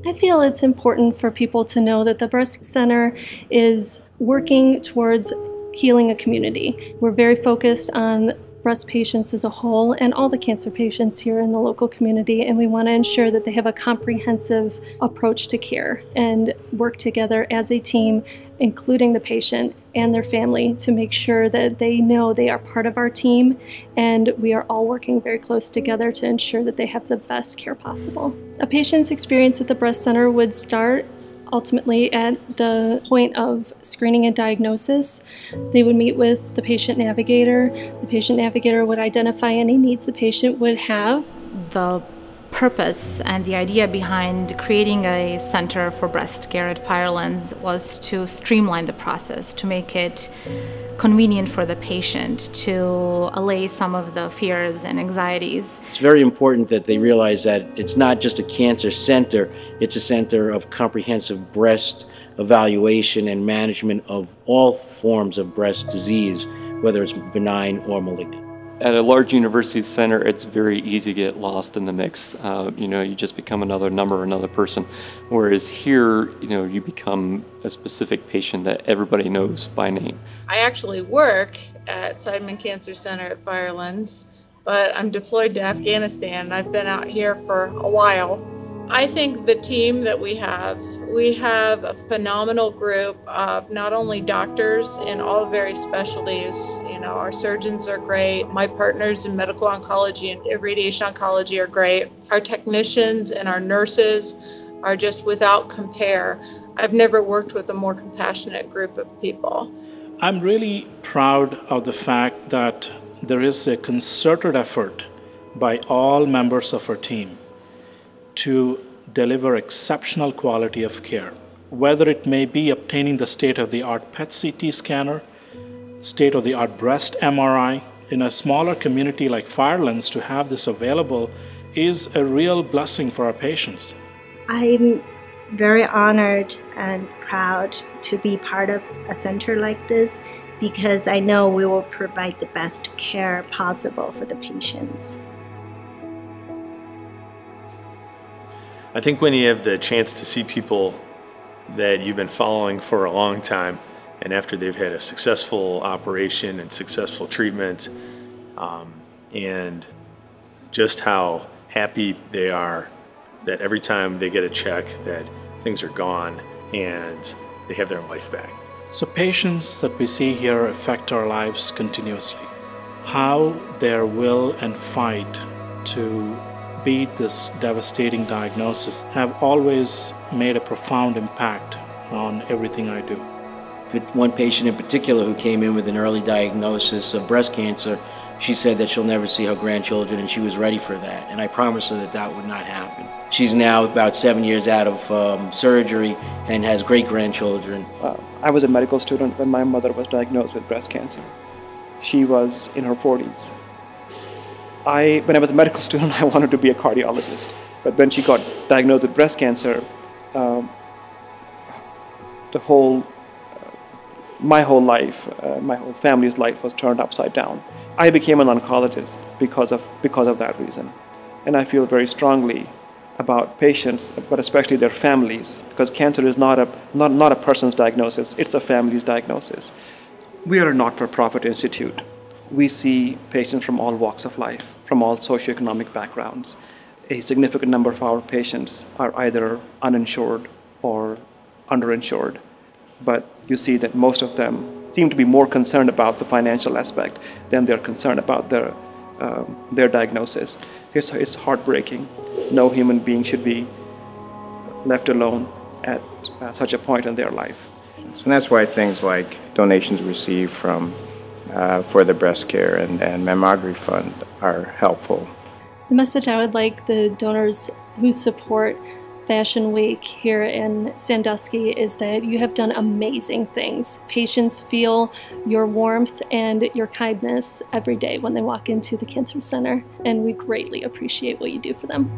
I feel it's important for people to know that the Breast Center is working towards healing a community. We're very focused on breast patients as a whole and all the cancer patients here in the local community, and we want to ensure that they have a comprehensive approach to care and work together as a team, including the patient and their family, to make sure that they know they are part of our team and we are all working very close together to ensure that they have the best care possible. A patient's experience at the Breast Center would start ultimately at the point of screening and diagnosis. They would meet with the patient navigator. The patient navigator would identify any needs the patient would have. The purpose and the idea behind creating a center for breast care at Firelands was to streamline the process, to make it convenient for the patient, to allay some of the fears and anxieties. It's very important that they realize that it's not just a cancer center, it's a center of comprehensive breast evaluation and management of all forms of breast disease, whether it's benign or malignant. At a large university center, it's very easy to get lost in the mix. You just become another number, another person. Whereas here, you become a specific patient that everybody knows by name. I actually work at Seidman Cancer Center at Firelands, but I'm deployed to Afghanistan. I've been out here for a while. I think the team that we have a phenomenal group of not only doctors in all various specialties. Our surgeons are great. My partners in medical oncology and radiation oncology are great. Our technicians and our nurses are just without compare. I've never worked with a more compassionate group of people. I'm really proud of the fact that there is a concerted effort by all members of our team to deliver exceptional quality of care, whether it may be obtaining the state-of-the-art PET-CT scanner, state-of-the-art breast MRI. In a smaller community like Firelands, to have this available is a real blessing for our patients. I'm very honored and proud to be part of a center like this because I know we will provide the best care possible for the patients. I think when you have the chance to see people that you've been following for a long time, and after they've had a successful operation and successful treatment, and just how happy they are that every time they get a check that things are gone and they have their life back. So patients that we see here affect our lives continuously. How their will and fight to beat this devastating diagnosis have always made a profound impact on everything I do. One patient in particular who came in with an early diagnosis of breast cancer, she said that she'll never see her grandchildren, and she was ready for that. And I promised her that that would not happen. She's now about 7 years out of surgery and has great-grandchildren. I was a medical student when my mother was diagnosed with breast cancer. She was in her 40s. When I was a medical student, I wanted to be a cardiologist. But when she got diagnosed with breast cancer, my whole life, my whole family's life was turned upside down. I became an oncologist because of that reason. And I feel very strongly about patients, but especially their families, because cancer is not a person's diagnosis, it's a family's diagnosis. We are a not-for-profit institute. We see patients from all walks of life, from all socioeconomic backgrounds. A significant number of our patients are either uninsured or underinsured. But you see that most of them seem to be more concerned about the financial aspect than they're concerned about their diagnosis. It's heartbreaking. No human being should be left alone at such a point in their life. So that's why things like donations received from for the breast care and mammography fund are helpful. The message I would like the donors who support Fashion Week here in Sandusky is that you have done amazing things. Patients feel your warmth and your kindness every day when they walk into the Cancer Center, and we greatly appreciate what you do for them.